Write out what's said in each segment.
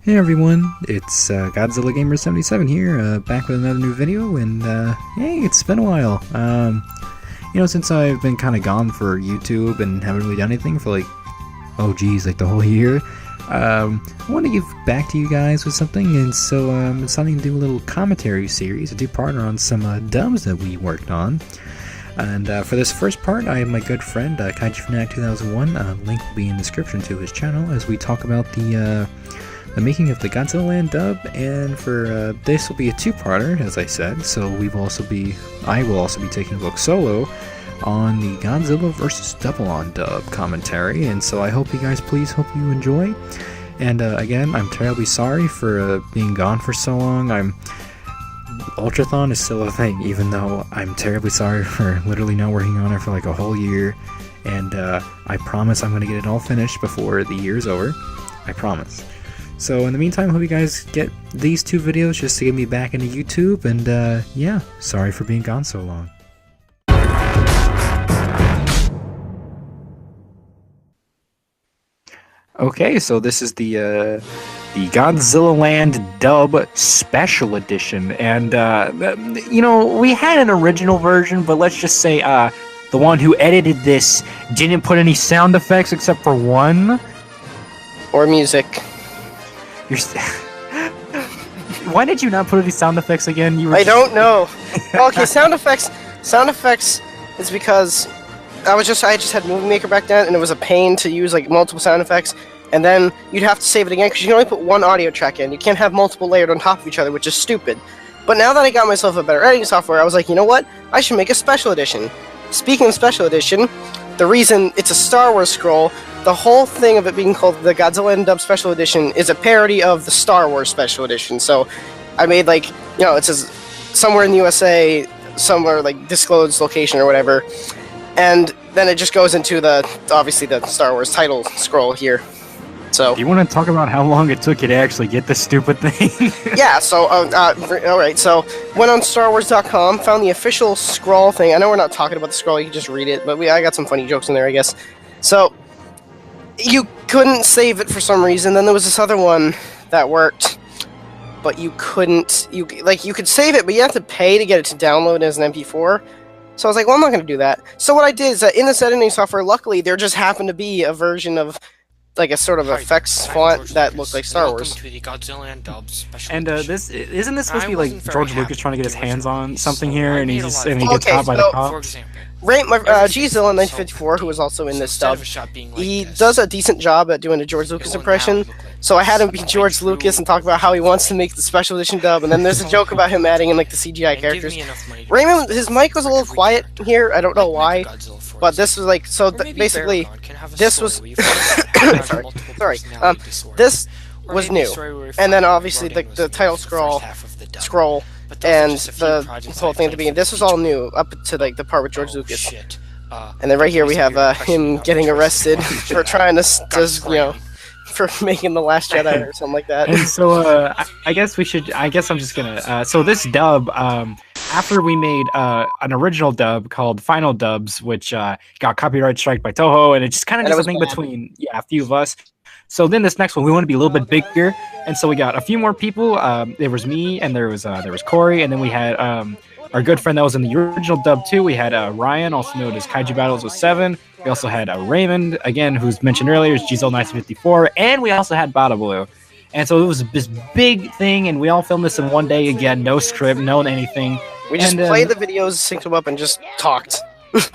Hey everyone, it's Godzilla Gamer 77 here, back with another new video, and hey, it's been a while. Since I've been kind of gone for YouTube and haven't really done anything for like the whole year, I want to give back to you guys with something, and so I'm deciding to do a little commentary series, a two-parter on some dubs that we worked on. And for this first part, I have my good friend, Kaijufanatic 2001, link will be in the description to his channel, as we talk about the making of the Godzillaland dub, and for this will be a two-parter, as I said, so I will also be taking a look solo on the Godzilla vs. Double-On dub commentary, and so I hope you guys hope you enjoy, and again, I'm terribly sorry for being gone for so long. Ultrathon is still a thing, even though I'm terribly sorry for literally not working on it for like a whole year, and I promise I'm going to get it all finished before the year's over. I promise. So in the meantime, I hope you guys get these two videos just to get me back into YouTube, and yeah, sorry for being gone so long. Okay, so this is the Godzillaland dub special edition, and we had an original version, but let's just say the one who edited this didn't put any sound effects except for one. Or music. Why did you not put any sound effects again? I don't know. Okay, sound effects. Sound effects is because I just had Movie Maker back then, and it was a pain to use like multiple sound effects, and then you'd have to save it again because you can only put one audio track in. You can't have multiple layered on top of each other, which is stupid. But now that I got myself a better editing software, I was like, you know what? I should make a special edition. Speaking of special edition, the reason it's a Star Wars scroll. The whole thing of it being called the Godzilla Dub Special Edition is a parody of the Star Wars Special Edition. So I made it says somewhere in the USA, somewhere like disclosed location or whatever, and then it just goes into obviously the Star Wars title scroll here. So do you want to talk about how long it took you to actually get this stupid thing? Yeah, so alright, so went on StarWars.com, found the official scroll thing. I know we're not talking about the scroll, you can just read it, but I got some funny jokes in there, I guess. So you couldn't save it for some reason. Then there was this other one that worked, but you couldn't. You could save it, but you have to pay to get it to download as an MP4. So I was like, well, I'm not going to do that. So what I did is that in this editing software, luckily, there just happened to be a version of like a sort of effects font that looked like Star Wars. And this isn't this supposed to be like George Lucas trying to get his hands on something here, and he gets caught by the cops? Gzilla 1954, who was also in this dub, he does a decent job at doing a George Lucas impression, so I had him be George Lucas and talk about how he wants to make the special edition dub, and then there's a joke about him adding in like the CGI characters. Raymond, his mic was a little quiet here, I don't know why, but this was like, so basically, this was, this was new, and then obviously the title scroll, and the whole thing at the beginning. This was all new up to like the part with George Lucas, and then right here we have him getting arrested for trying to for making The Last Jedi or something like that. And so I guess I'm just gonna so this dub after we made an original dub called Final Dubs, which got copyright strike by Toho, and it just kind of was a thing between a few of us. So then this next one, we want to be a little bit bigger, and so we got a few more people. There was me, and there was Corey, and then we had our good friend that was in the original dub too. We had Ryan, also known as Kaiju Battles with 7. We also had Raymond, again, who's mentioned earlier, is Gzilla 1954, and we also had Bada Blue. And so it was this big thing, and we all filmed this in one day again, no script, no anything. We just played the videos, synced them up, and just talked.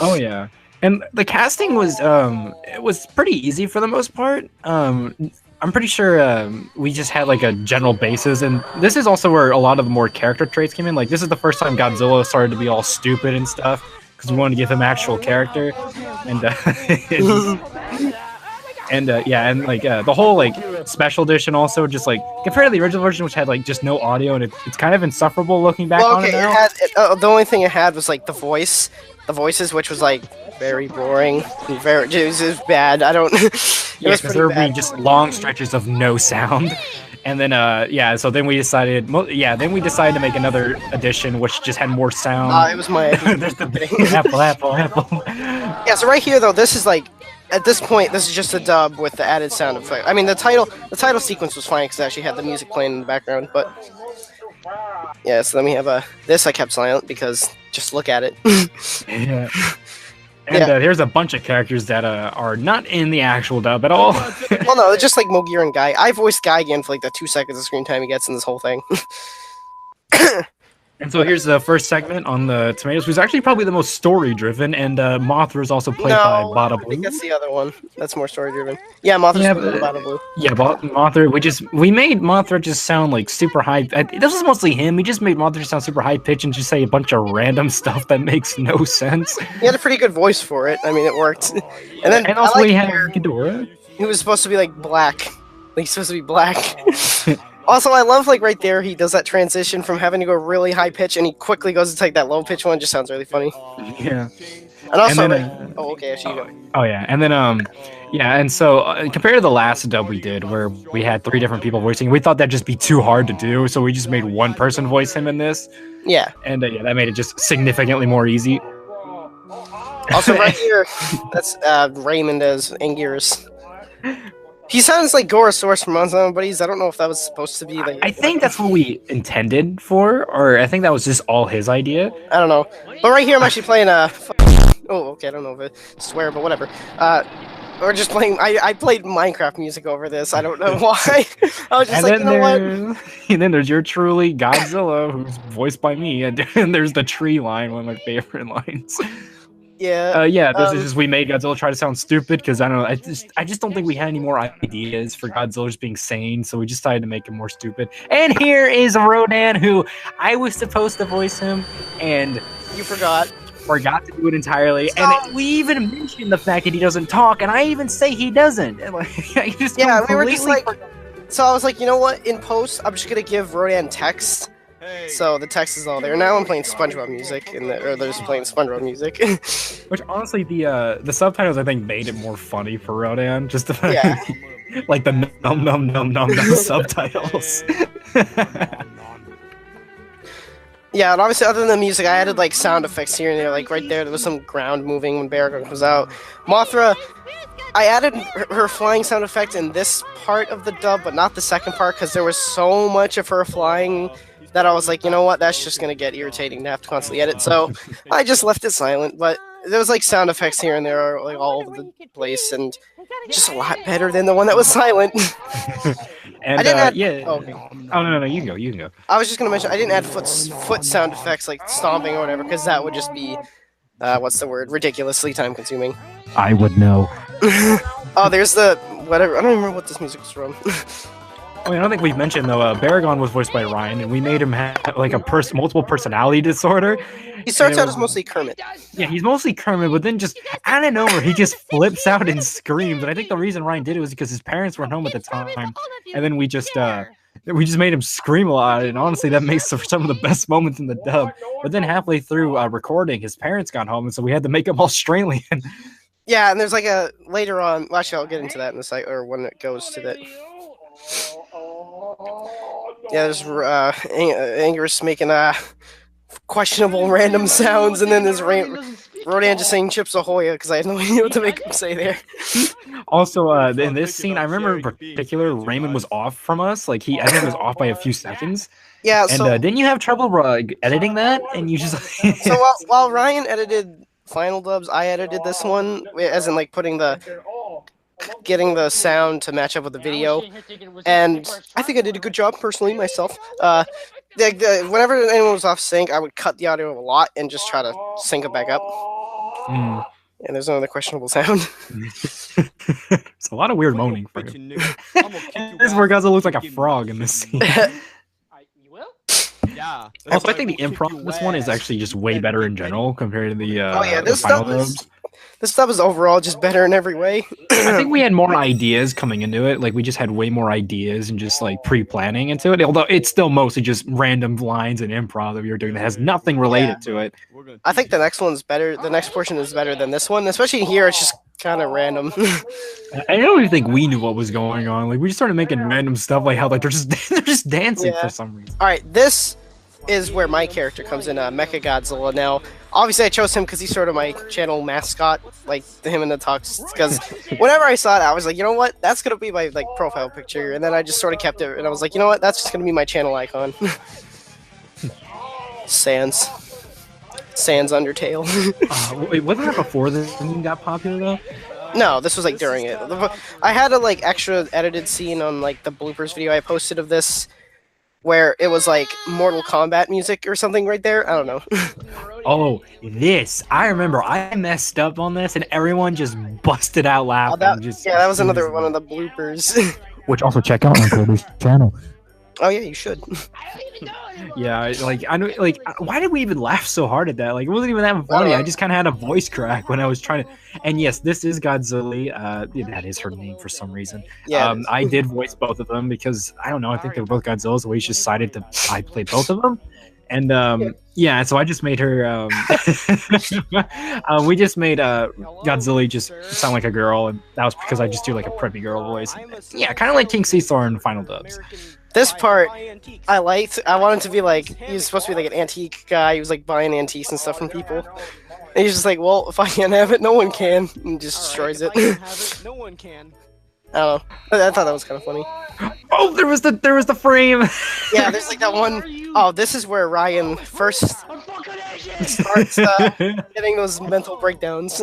Oh yeah. And the casting was it was pretty easy for the most part. I'm pretty sure we just had like a general basis, and this is also where a lot of the more character traits came in. Like this is the first time Godzilla started to be all stupid and stuff because we wanted to give him actual character, and the whole like special edition also just like compared to the original version, which had like just no audio, and it's kind of insufferable looking back on it now. The only thing it had was like the voices, which was like very boring, it was bad. I don't. Yeah, because there would be just long stretches of no sound, and then so then we decided, to make another edition which just had more sound. It was my There's the big apple. Yeah, so right here though, this is like at this point, this is just a dub with the added sound effect. I mean, the title sequence was fine because it actually had the music playing in the background. But yeah, so then we have this I kept silent because just look at it. Yeah. And here's a bunch of characters that are not in the actual dub at all. Well, no, it's just like Mogir and Guy. I voiced Guy again for like the 2 seconds of screen time he gets in this whole thing. And so here's the first segment on the Tomatoes, who's actually probably the most story-driven, and Mothra is also played by Bada Blue. I think that's the other one. That's more story-driven. Yeah, Mothra's played by Bada Blue. Yeah, Mothra, we made Mothra just sound like super high. This was mostly him. We just made Mothra sound super high-pitched and just say a bunch of random stuff that makes no sense. He had a pretty good voice for it. I mean, it worked. And also we had Ghidorah. He was supposed to be like black. Like, he's supposed to be black. Also, I love, like, right there, he does that transition from having to go really high pitch, and he quickly goes to take that low pitch one. Just sounds really funny. Yeah. And also, okay, actually, you go. Oh yeah, and then yeah, and so compared to the last dub we did, where we had 3 different people voicing, we thought that'd just be too hard to do, so we just made one person voice him in this. Yeah. And yeah, that made it just significantly more easy. Also, right here, that's Raymond as Anguirus. He sounds like Gorosaurus from Monster Hunter Buddies. I don't know if that was supposed to be like. I think that's what we intended for, or I think that was just all his idea. I don't know. But right here, I'm actually playing oh, okay. I don't know if I swear, but whatever. We're just playing. I played Minecraft music over this. I don't know why. I was just like, you know what? And then there's your truly Godzilla, who's voiced by me, and there's the tree line, one of my favorite lines. Yeah. Yeah. This is just we made Godzilla try to sound stupid because I don't know. I just don't think we had any more ideas for Godzilla just being sane, so we just decided to make him more stupid. And here is Rodan, who I was supposed to voice him, and you forgot to do it entirely. So, and we even mentioned the fact that he doesn't talk, and I even say he doesn't. Like, we were just like. So I was like, you know what? In post, I'm just gonna give Rodan text. So the text is all there. Now I'm playing SpongeBob music, or they're just playing SpongeBob music. Which honestly, the subtitles I think made it more funny for Rodan. Just the like the num subtitles. Yeah, and obviously other than the music, I added like sound effects here and there. Like right there was some ground moving when Baragon comes out. Mothra, I added her flying sound effect in this part of the dub, but not the second part, because there was so much of her flying that I was like, you know what, that's just gonna get irritating to have to constantly edit. So I just left it silent. But there was like sound effects here and there, like all over the place, and just a lot better than the one that was silent. And I didn't add. Yeah. Oh, okay. Oh no, you can go. I was just gonna mention I didn't add foot sound effects like stomping or whatever, because that would just be what's the word? Ridiculously time consuming. I would know. Oh, there's the whatever. I don't remember what this music is from. I mean, I don't think we've mentioned though. Baragon was voiced by Ryan, and we made him have like a multiple personality disorder. He starts out as mostly Kermit. Yeah, he's mostly Kermit, but then just out of nowhere, he just flips out and screams. And I think the reason Ryan did it was because his parents weren't home at the time, and then we just made him scream a lot. And honestly, that makes for some of the best moments in the dub. But then halfway through recording, his parents got home, and so we had to make him Australian. Yeah, and there's like a later on. Well, actually, I'll get into that in a second, or when it goes to that. Yeah, there's Anguirus making questionable random sounds, and then there's Rodan just saying Chips Ahoy because I had no idea what to make him say there. Also, in this scene, I remember in particular, Raymond was off from us. Like I think he was off by a few seconds. Yeah. And didn't you have trouble editing that? And you just so while Ryan edited final dubs, I edited this one, as in like getting the sound to match up with the video, and I think I did a good job personally myself. Whenever anyone was off sync, I would cut the audio a lot and just try to sync it back up. And there's another questionable sound. It's a lot of weird moaning for him. This is where Godzilla looks like a frog in this scene. Yeah. Also, I think the improv in this one is actually just way better in general compared to the this final stuff dubs. This stuff is overall just better in every way. I think we had more ideas coming into it. Like we just had way more ideas and just like pre-planning into it. Although it's still mostly just random lines and improv that we were doing that has nothing related to it. I think the next one's better. The next portion is better than this one, especially here. It's just kind of random. I don't even think we knew what was going on. Like we just started making random stuff, like how like they're just dancing for some reason. All right, this is where my character comes in, Mecha Godzilla. Now, obviously I chose him because he's sort of my channel mascot, like him in the tux. Because whenever I saw it, I was like, you know what, that's gonna be my like profile picture, and then I just sort of kept it, and I was like, you know what, that's just gonna be my channel icon. Sans Undertale. Wait, wasn't that before the thing got popular though? No, this was like during it. I had a like extra edited scene on like the bloopers video I posted of this, where it was like Mortal Kombat music or something right there. I don't know. Oh, this! I remember I messed up on this, and everyone just busted out laughing. That was another one of the bloopers. Which also check out on Cody's channel. Oh yeah, you should. Yeah, I know, like, why did we even laugh so hard at that? Like, it wasn't even that funny. I just kind of had a voice crack when I was trying to. And yes, this is Godzilla. That is her name for some reason. Yeah. I did voice both of them because I don't know. I think they were both Godzillas. So we just decided to I play both of them. And yeah, so I just made her. We just made Godzilla just sound like a girl, and that was because I just do like a preppy girl voice. Yeah, kind of like King Caesar in Final Dubs. This part, I liked. I wanted to be like, he was supposed to be like an antique guy. He was like buying antiques and stuff from people. And he's just like, well, if I can't have it, no one can. And just destroys it. No one can. I don't know. I thought that was kind of funny. Oh, there was the frame. Yeah, there's like that one. Oh, this is where Ryan first starts getting those mental breakdowns.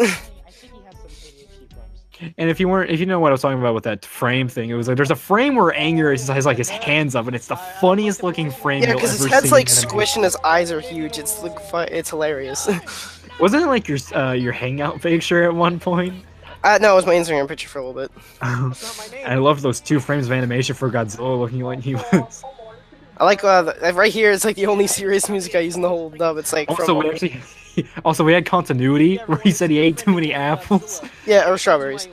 And if you know what I was talking about with that frame thing, it was like there's a frame where Anger has like his hands up, and it's the funniest looking frame. Yeah, because his head's like squished and his eyes are huge. It's like it's hilarious. Wasn't it like your hangout picture at one point? No, it was my Instagram picture for a little bit. I love those 2 frames of animation for Godzilla looking like he was. I like right here. It's like the only serious music I use in the whole dub. It's like also we had continuity where he said he ate too many apples. Yeah, or strawberries.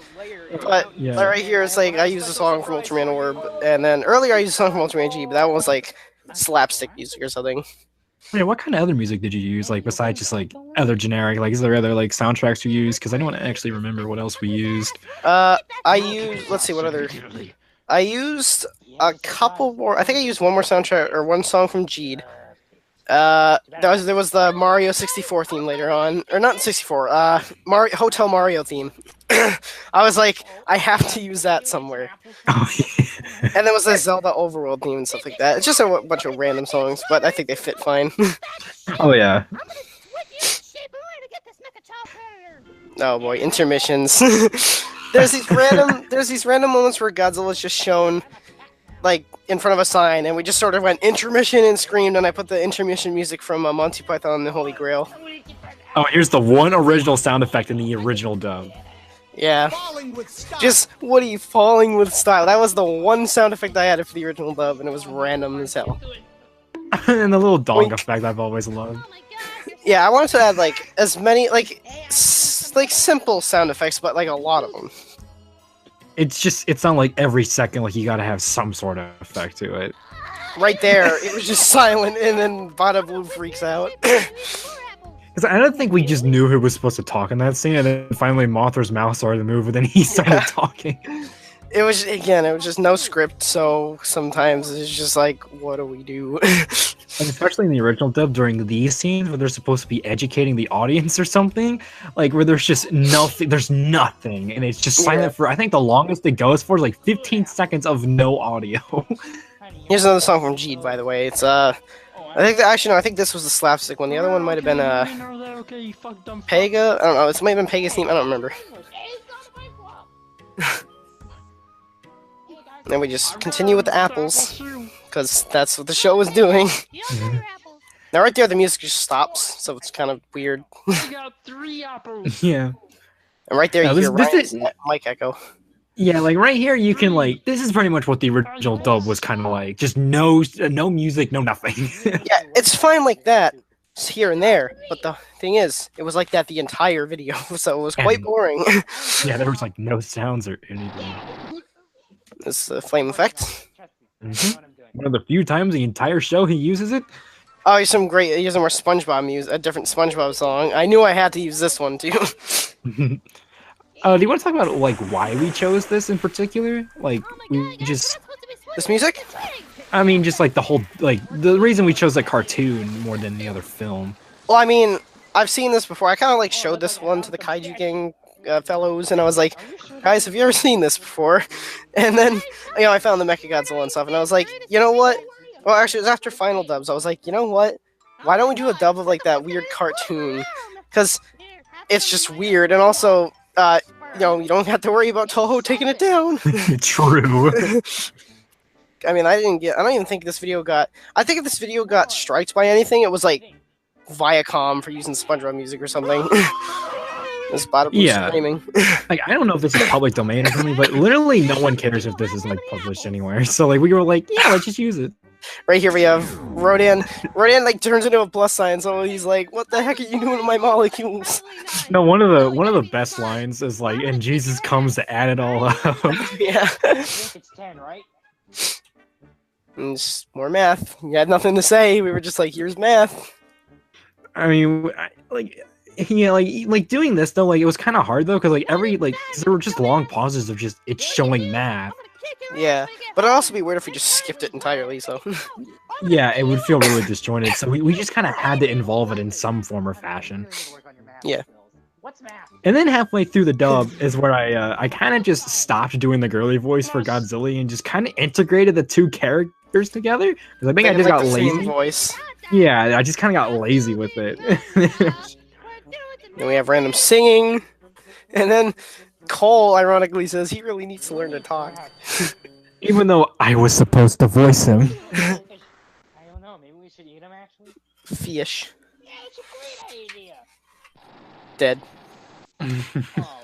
But right here, it's like I used a song from Ultraman Orb, and then earlier I used a song from Ultraman G, but that one was like slapstick music or something. Yeah, what kind of other music did you use, like besides just like other generic? Like, is there other like soundtracks you use? Because I don't actually remember what else we used. I used. Let's see, what other. I used a couple more. I think I used one more soundtrack or one song from Jeed. There was the Mario 64 theme later on, or not 64. Hotel Mario theme. I was like, I have to use that somewhere. Oh, yeah. And there was the Zelda Overworld theme and stuff like that. It's just a bunch of random songs, but I think they fit fine. Oh yeah. Oh boy, intermissions. There's these random moments where Godzilla's just shown, like, in front of a sign, and we just sort of went intermission and screamed, and I put the intermission music from Monty Python and the Holy Grail. Oh, here's the one original sound effect in the original dub. Yeah. Just Woody falling with style. That was the one sound effect I had for the original dub, and it was random as hell. And the little dog effect I've always loved. Yeah, I wanted to add, like, as many, like simple sound effects, but, like, a lot of them. It's not like every second, like, you gotta have some sort of effect to it. Right there, it was just silent, and then Bada Blue freaks out. Because I don't think we just knew who was supposed to talk in that scene, and then finally Mothra's mouth started to move, and then he started talking. It was just no script, so sometimes it's just like, what do we do? And especially in the original dub, during these scenes where they're supposed to be educating the audience or something, like where there's just nothing, and it's just silent for, I think the longest it goes for is like 15 seconds of no audio. Here's another song from Jeed, by the way. It's I think this was the slapstick one. The other one might have been Pega. I don't know. It might have been Pega's theme. I don't remember. Then we just continue with the apples, because that's what the show was doing. Now right there, the music just stops, so it's kind of weird. I got 3 apples. Yeah. And right there, you hear Ryan's mic echo. Yeah, like right here, you can like. This is pretty much what the original dub was kind of like. Just no music, no nothing. Yeah, it's fine like that, here and there. But the thing is, it was like that the entire video, so it was quite boring. Yeah, there was like no sounds or anything. This the flame effect. One of the few times the entire show he uses it. Oh, he's some more SpongeBob music, a different SpongeBob song. I knew I had to use this one too. Do you want to talk about like why we chose this in particular? Like we just this music? I mean, just like the whole the reason we chose the cartoon more than the other film. Well, I mean, I've seen this before. I kind of like showed this one to the Kaiju Gang fellows, and I was like, guys, have you ever seen this before? And then, I found the Mechagodzilla and stuff, and I was like, you know what? Well, actually, it was after Final Dubs. I was like, you know what? Why don't we do a dub of like that weird cartoon? Because it's just weird, and also, you don't have to worry about Toho taking it down. True. I mean, I don't even think this video got. I think if this video got striked by anything, it was like Viacom for using SpongeBob music or something. This bada screaming. Like, I don't know if this is public domain or something, but literally no one cares if this is like published anywhere. So like we were like, yeah, let's just use it. Right here we have Rodan. Rodan like turns into a plus sign, so he's like, "What the heck are you doing to my molecules?" No, one of the best lines is like, "And Jesus comes to add it all up." Yeah. It's 10, right? And just more math. You had nothing to say. We were just like, "Here's math." I mean, like doing this though, like it was kind of hard though, because like there were just long pauses of just it showing math. Yeah, but it'd also be weird if we just skipped it entirely. So. Yeah, it would feel really disjointed. So we just kind of had to involve it in some form or fashion. Yeah. And then halfway through the dub is where I kind of just stopped doing the girly voice for Godzilla and just kind of integrated the two characters together. Because I think I just got lazy. Voice. Yeah, I just kind of got lazy with it. Then we have random singing, and then Cole ironically says he really needs to learn to talk. Even though I was supposed to voice him. I don't know. Maybe we should eat him actually. Fish. Yeah, it's a great idea. Dead. Oh,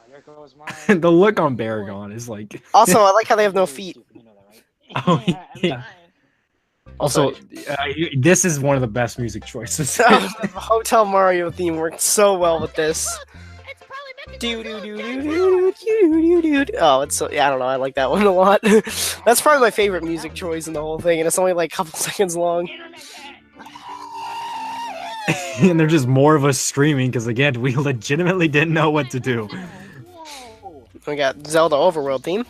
there goes mine. The look on Baragon is like. Also, I like how they have no feet. You know that, right? Oh yeah. Also, this is one of the best music choices. The Hotel Mario theme worked so well with this. Oh, it's so, yeah, I don't know, I like that one a lot. That's probably my favorite music choice in the whole thing, and it's only like a couple seconds long. And they're just more of us screaming, because again, we legitimately didn't know what to do. We got Zelda Overworld theme.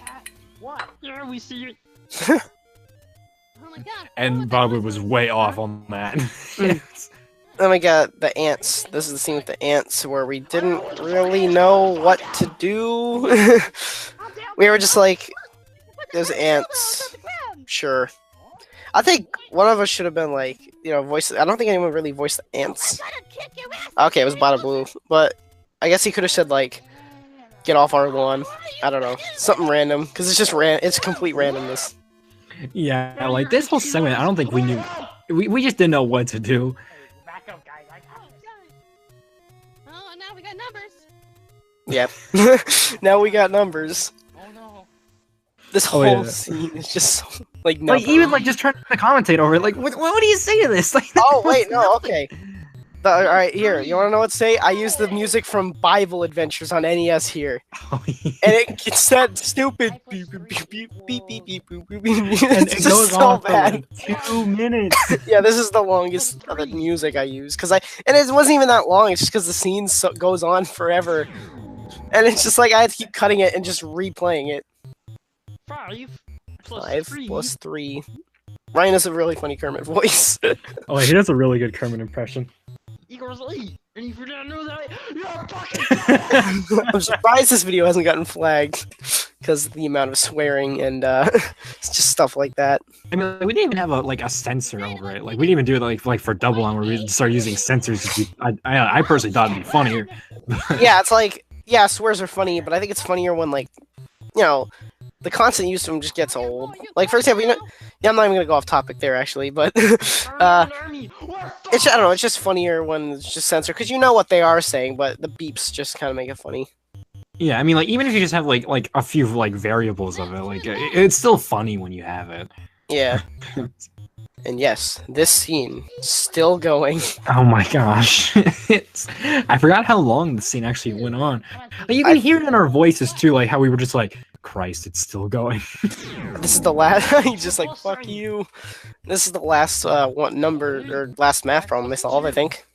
What? Yeah, we see it. And Bob was way off on that. Then we got the ants. This is the scene with the ants where we didn't really know what to do. We were just like, there's ants. Sure. I think one of us should have been like, voice. I don't think anyone really voiced the ants. Okay, it was Bada Blue. But I guess he could have said like, get off our lawn. I don't know. Something random. Because it's just it's complete randomness. Yeah, like this whole segment, I don't think we knew. We just didn't know what to do. Back up, guys. I got it. Oh, now we got numbers. Yep. Now we got numbers. Oh no. This whole scene is just so, like nothing. Like even like just trying to commentate over it. Like, what do you say to this? Like, Oh wait, no, okay. All right, here. You want to know what to say? I use the music from Bible Adventures on NES here, Oh, yeah. and it gets that stupid beep beep beep beep beep beep beep beep beep. And It's it just goes so on for bad. like 2 minutes. Yeah, this is the longest of the music I use and it wasn't even that long. It's just because the scene goes on forever, and it's just like I have to keep cutting it and just replaying it. 5 plus 5 3. plus 3. Ryan has a really funny Kermit voice. Oh, he does a really good Kermit impression. Equals 8. And if you didn't know that, you're fucking. I'm surprised this video hasn't gotten flagged because of the amount of swearing and it's just stuff like that. I mean, like, we didn't even have a censor over it. Like we didn't even do it like for Double On where we started using censors. I personally thought it'd be funnier. Yeah, it's like swears are funny, but I think it's funnier when like the constant use of them just gets old. Like for example, I'm not even gonna go off topic there actually, but it's I don't know, it's just funnier when it's just censored because you know what they are saying, but the beeps just kind of make it funny. Yeah, I mean, like even if you just have like a few like variables of it, like it's still funny when you have it. Yeah. And yes, this scene still going. Oh my gosh. I forgot how long the scene actually went on. Like, you can hear it in our voices too, like how we were just like, Christ, it's still going. This is the last. He's just like, fuck you. This is the last last math problem they solve, I think.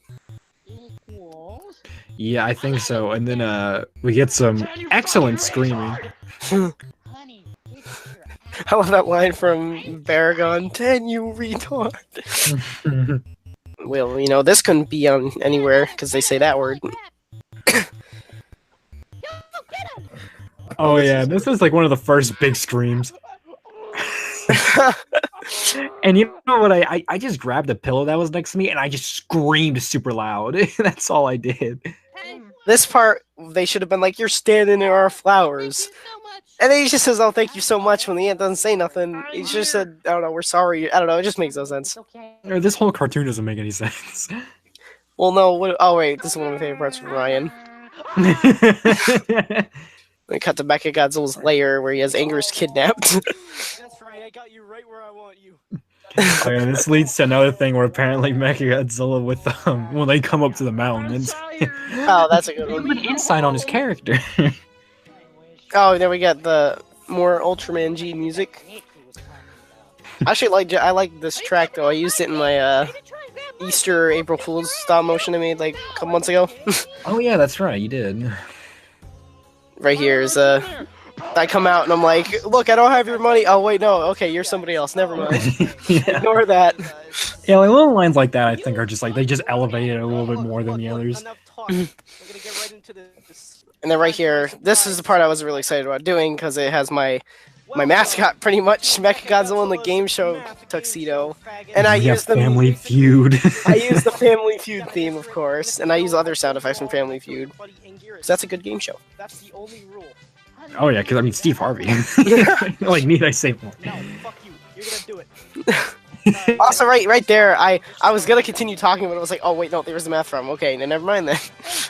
Yeah, I think so. And then we get some excellent screaming. I love that line from Baragon. 10, you retard. Well, you know, this couldn't be on anywhere because they say that word. Oh yeah, this is like one of the first big screams. And you know what? I just grabbed a pillow that was next to me and I just screamed super loud. That's all I did. This part, they should have been like, "You're standing in our flowers," and then he just says, "Oh, thank you so much." When the ant doesn't say nothing, he just said, "I don't know, we're sorry." I don't know. It just makes no sense. This whole cartoon doesn't make any sense. Well, no. Oh wait, this is one of my favorite parts from Ryan. We cut to back at Godzilla's lair where he has Anger's kidnapped. That's right, I got you right where I want you. Oh, yeah, this leads to another thing where apparently Mechagodzilla with when they come up to the mountains, Oh, that's a good they have one. an insight on his character. Oh, there we got the more Ultraman G music. I like this track though. I used it in my Easter April Fool's stop motion I made like a couple months ago. Oh yeah, that's right, you did. Right here is I come out and I'm like, "Look, I don't have your money." Oh wait, no. Okay, you're somebody else. Never mind. Yeah. Ignore that. Yeah, like little lines like that, I think are just like they just elevate it a little bit more than the others. Enough talk. We're gonna get right into this. And then right here, this is the part I was really excited about doing because it has my mascot pretty much Mechagodzilla in the game show tuxedo, and I Yeah, use the Family Feud. I use the Family Feud theme, of course, and I use other sound effects from Family Feud. So that's a good game show. That's the only rule. Oh yeah, because I mean Steve Harvey. Like, need I say more? No, fuck you. You're gonna do it. Also, right there, I was gonna continue talking, but I was like, "Oh wait, no, there's the math from." Okay, then never mind then.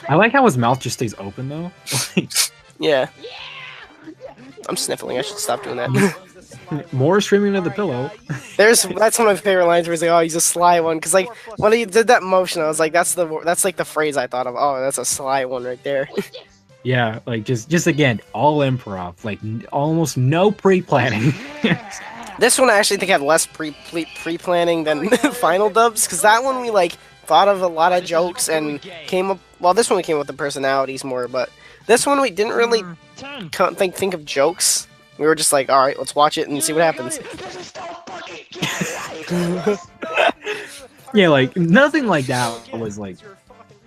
I like how his mouth just stays open though. Yeah. I'm sniffling. I should stop doing that. More screaming into the pillow. That's one of my favorite lines where he's like, "Oh, he's a sly one." Because like when he did that motion, I was like, that's like the phrase I thought of. Oh, that's a sly one right there. Yeah, like just again, all improv, like almost no pre-planning. This one I actually think had less pre-planning than Final Dubs, because that one we like thought of a lot of jokes and came up. Well, this one we came up with the personalities more, but this one we didn't really think of jokes. We were just like, all right, let's watch it and see what happens. Yeah, like nothing like that was like.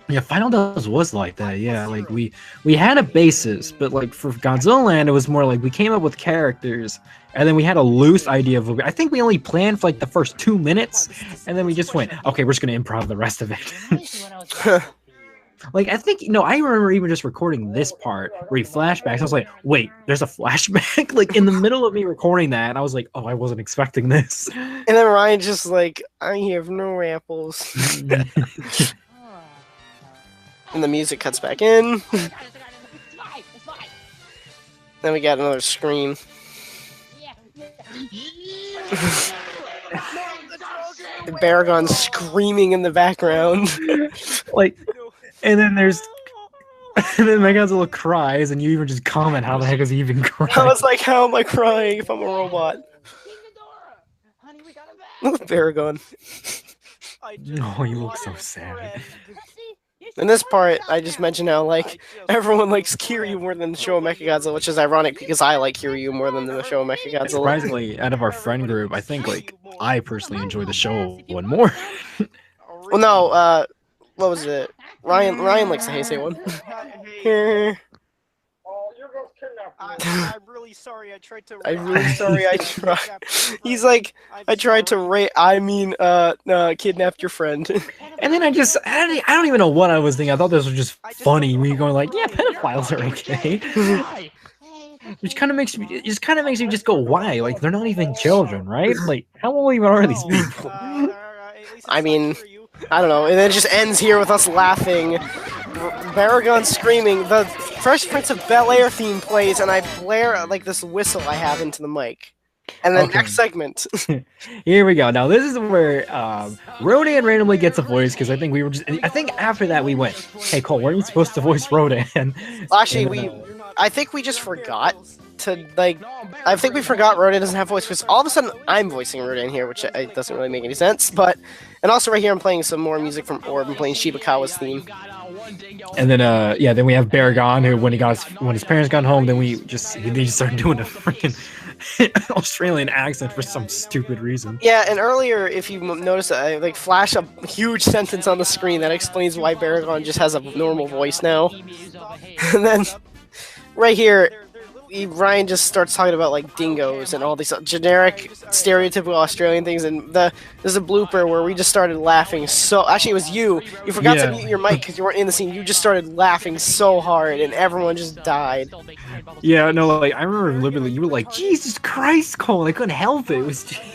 Yeah, Final Dubs was like that. Yeah, like we had a basis, but like for Godzillaland, it was more like we came up with characters, and then we had a loose idea of. I think we only planned for like the first 2 minutes, and then we just went, okay, we're just gonna improv the rest of it. Like I think I remember even just recording this part where he flashbacks. I was like, wait, there's a flashback like in the middle of me recording that, and I was like, oh, I wasn't expecting this. And then Ryan's just like, I have no apples. And the music cuts back in. Then we got another scream. The Baragon screaming in the background. Like, and then there's, and then Mechagodzilla cries, and you even just comment, how the heck is he even crying? I was like, how am I crying if I'm a robot? Look at Baragon. Oh, you look so sad. In this part, I just mentioned how, like, everyone likes Kiryu more than the show of Mechagodzilla, which is ironic because I like Kiryu more than the show of Mechagodzilla. Surprisingly, out of our friend group, I think, like, I personally enjoy the show one more. Well, no, what was it? Ryan likes the Heisei one. I'm really sorry. I tried to. I'm really sorry. I tried. He's like, I tried to kidnapped your friend. And then I don't even know what I was thinking. I thought this was just funny. Me going like, yeah, pedophiles are okay. Which kind of makes me just go, why? Like, they're not even children, right? Like, how old even are these people? I mean, I don't know. And then it just ends here with us laughing. Baragon screaming. The Fresh Prince of Bel-Air theme plays, and I blare like this whistle I have into the mic. And then next segment. Here we go. Now this is where Rodan randomly gets a voice, because I think after that we went, hey Cole, weren't you supposed to voice Rodan? Well, actually, I think we just forgot to I think we forgot Rodan doesn't have voice, because all of a sudden I'm voicing Rodan here, which doesn't really make any sense. And also right here I'm playing some more music from Orb. I'm playing Shibakawa's theme. And then yeah, then we have Baragon, who when his parents got home, then they just started doing a freaking Australian accent for some stupid reason. Yeah, and earlier, if you notice, I like flash a huge sentence on the screen that explains why Baragon just has a normal voice now. And then, right here, Ryan just starts talking about like dingoes and all these generic, stereotypical Australian things. And there's a blooper where we just started laughing. So actually, it was you. You forgot to mute your mic because you weren't in the scene. You just started laughing so hard, and everyone just died. Yeah, no, like I remember literally, you were like, "Jesus Christ, Cole!" I couldn't help it.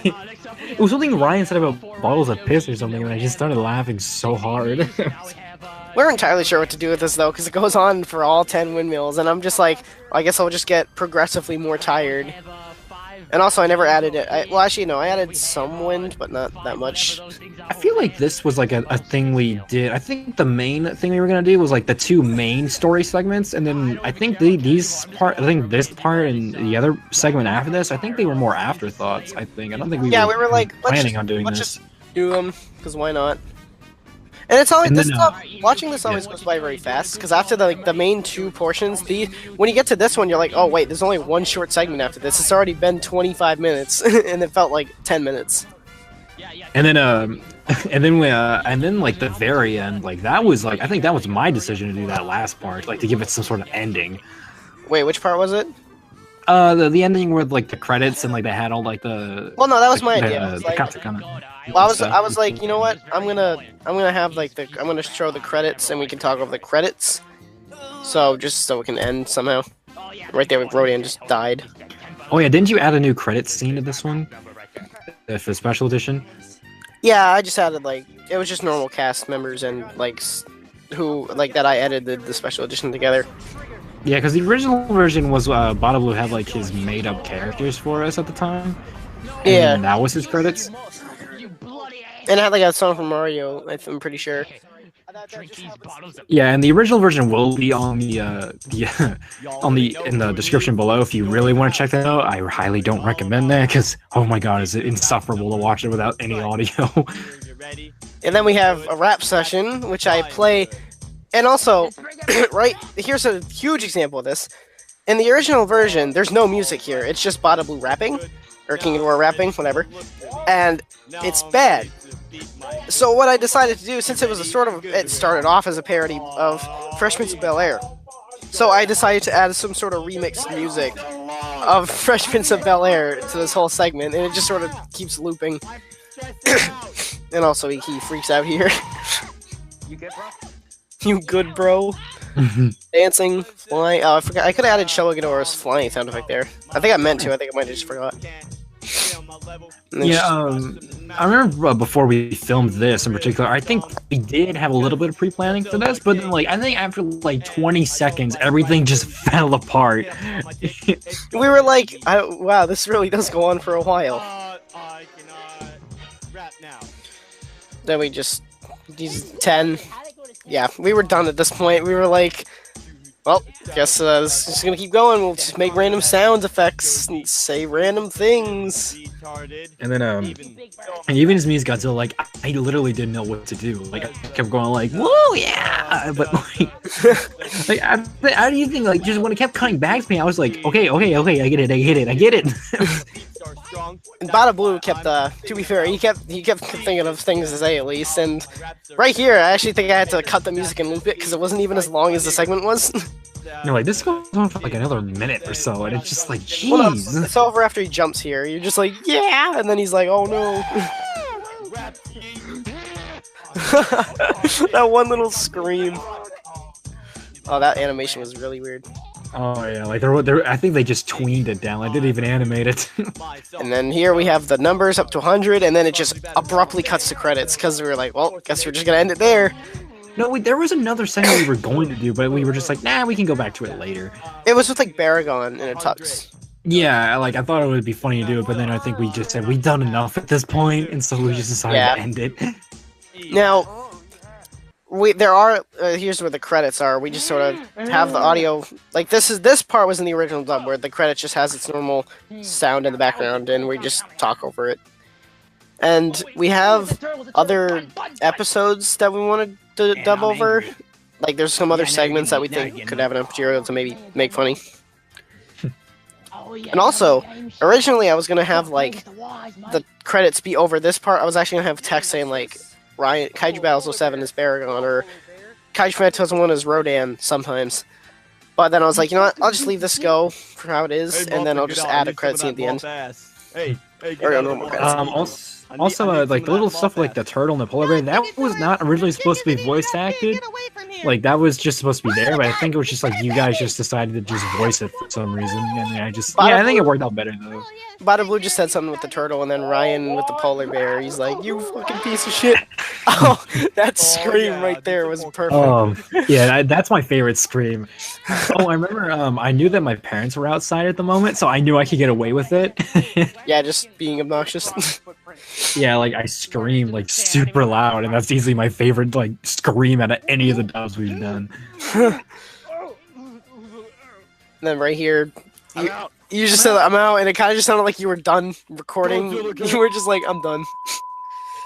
It was something Ryan said about bottles of piss or something, and I just started laughing so hard. We weren't entirely sure what to do with this though, because it goes on for all 10 windmills, and I'm just like, I guess I'll just get progressively more tired. And also, I never added it. Well, actually, no, I added some wind, but not that much. I feel like this was like a thing we did. I think the main thing we were gonna do was like the 2 main story segments, and then I think this part and the other segment after this, I think they were more afterthoughts. I don't think we were like planning on doing let's this. just do them, because why not? And it's always And then, watching this always goes by very fast, because after the main 2 portions, when you get to this one, you're like, oh wait, there's only one short segment after this. It's already been 25 minutes, and it felt like 10 minutes. And then and then like the very end, like that was like I think that was my decision to do that last part, like to give it some sort of ending. Wait, which part was it? The ending with like the credits and like they had all like the. Well, no, that was my idea. Well, I was like, you know what? I'm gonna have like I'm gonna show the credits and we can talk over the credits. So just so we can end somehow. Right there, Rodian just died. Oh yeah, didn't you add a new credits scene to this one? For the special edition? Yeah, I just added like it was just normal cast members and like who like that I edited the special edition together. Yeah, because the original version was Bada Blue had like his made-up characters for us at the time. And that was his credits. And it had like a song from Mario, I'm pretty sure. Yeah, and the original version will be on the in the description below if you really want to check that out. I highly don't recommend that because oh my god, is it insufferable to watch it without any audio. And then we have a rap session, which I play. And also, right, here's a huge example of this. In the original version, there's no music here. It's just Bada Blue rapping, or King Ghidorah rapping, whatever. And it's bad. So what I decided to do, since it was it started off as a parody of Fresh Prince of Bel-Air. So I decided to add some sort of remixed music of Fresh Prince of Bel-Air to this whole segment, and it just sort of keeps looping. And also he freaks out here. You get bro? You good, bro? Dancing, flying. Oh, I forgot. I could have added Showa Ghidorah's flying sound effect there. I think I meant to. I think I might have just forgot. Yeah, I remember before we filmed this in particular, I think we did have a little bit of pre-planning for this, but then, like, I think after like 20 seconds, everything just fell apart. We were like, wow, this really does go on for a while. I cannot rap now. Then we just, these 10. Yeah, we were done at this point. We were like, well, guess this is gonna keep going. We'll just make random sound effects and say random things. And then, and even as me as Godzilla, like, I literally didn't know what to do. Like, I kept going like, whoa, yeah! But, like, how do you think, like, just when it kept cutting back to me, I was like, okay, I get it. And Bada Blue kept, to be fair, he kept thinking of things to say at least, and right here, I actually think I had to cut the music and loop it, because it wasn't even as long as the segment was. You're like, this goes on for like another minute or so, and it's just like, jeez. Well, no, it's over after he jumps here. You're just like, yeah, and then he's like, oh no. That one little scream. Oh, that animation was really weird. Oh yeah, like I think they just tweened it down. I didn't even animate it. And then here we have the numbers up to 100, and then it just abruptly cuts to credits because we were like, well, guess we're just gonna end it there. No, wait, there was another segment we were going to do, but we were just like, nah, we can go back to it later. It was with like Baragon in a tux. Yeah, like I thought it would be funny to do it, but then I think we just said we've done enough at this point, and so we just decided to end it. Now, here's where the credits are. We just sort of have the audio, like this part was in the original dub where the credits just has its normal sound in the background and we just talk over it. And we have other episodes that we wanted to dub over. like there's some other segments that we think could have enough material to maybe make funny. And also, originally I was gonna have like the credits be over this part. I was actually gonna have text saying like Ryan Kaiju Battles 07 is Baragon or Kaijufanatic 2001 is Rodan sometimes. But then I was like, you know what? I'll just leave this go for how it is, and then I'll just add a credit scene at the end. Hey, Or a normal credit scene. Also, like the little stuff like the turtle and the polar bear, that was not originally supposed to be voice acted. Like that was just supposed to be there, but I think it was just like you guys just decided to just voice it for some reason, and then I think it worked out better though. Bada Blue just said something with the turtle, and then Ryan with the polar bear. He's like, "You fucking piece of shit!" Oh, that scream right there was perfect. Yeah, that's my favorite scream. Oh, I remember. I knew that my parents were outside at the moment, so I knew I could get away with it. Yeah, just being obnoxious. Yeah, like I scream like super loud, and that's easily my favorite like scream out of any of the dubs we've done. And then right here, you just said I'm out, and it kind of just sounded like you were done recording. You were just like, I'm done.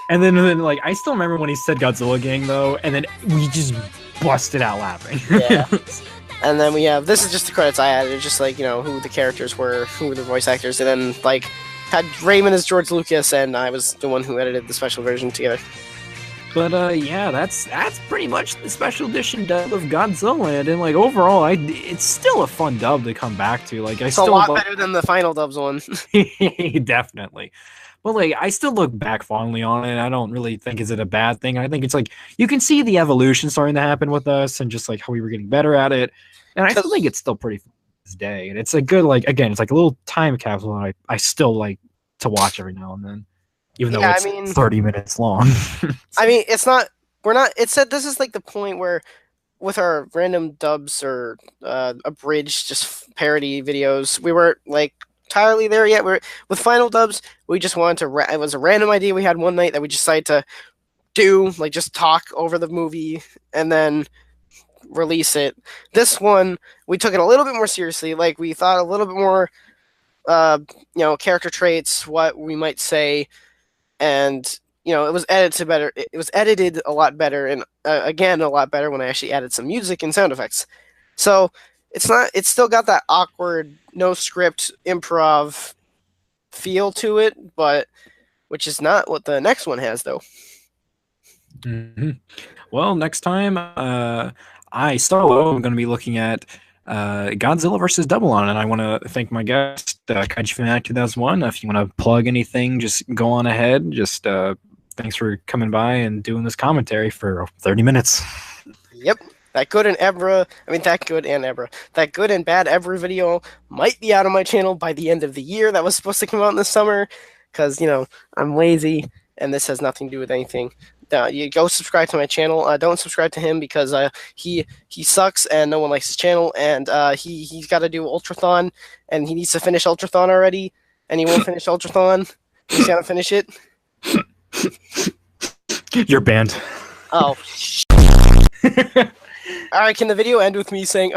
And then like I still remember when he said Godzilla Gang though, and then we just busted out laughing. Yeah. And then we have this is just the credits I added, just like who the characters were, who were the voice actors, and then like had Raymond as George Lucas, and I was the one who edited the special version together. But yeah, that's pretty much the special edition dub of Godzillaland, and like overall, it's still a fun dub to come back to. Like It's a lot better than the final dubs one. Definitely. But like, I still look back fondly on it. I don't really think it's a bad thing. I think it's like you can see the evolution starting to happen with us, and just like how we were getting better at it. And I still think it's still pretty fun to this day. And it's a good again, it's like a little time capsule. And I still like to watch every now and then, even though it's 30 minutes long. I mean, we're not. It said this is like the point where, with our random dubs or abridged just parody videos, we weren't like entirely there yet. With final dubs, we just wanted to. It was a random idea we had one night that we decided to do, like just talk over the movie and then release it. This one, we took it a little bit more seriously. Like we thought a little bit more, character traits, what we might say, and it was edited better. It was edited a lot better, and again a lot better when I actually added some music and sound effects. So it's still got that awkward, no script, improv feel to it, but which is not what the next one has, though. Mm-hmm. Well, next time, I solo am going to be looking at Godzilla vs. Double On, and I want to thank my guest, Kaijufanatic 2001. If you want to plug anything, just go on ahead. Just thanks for coming by and doing this commentary for 30 minutes. Yep. That good and bad Ebra video might be out on my channel by the end of the year. That was supposed to come out in the summer, because I'm lazy, and this has nothing to do with anything. You go subscribe to my channel. Don't subscribe to him because he sucks and no one likes his channel, and he's got to do Ultrathon, and he needs to finish Ultrathon already, and he won't finish Ultrathon. He's gonna finish it. You're banned. Oh. All right, can the video end with me saying,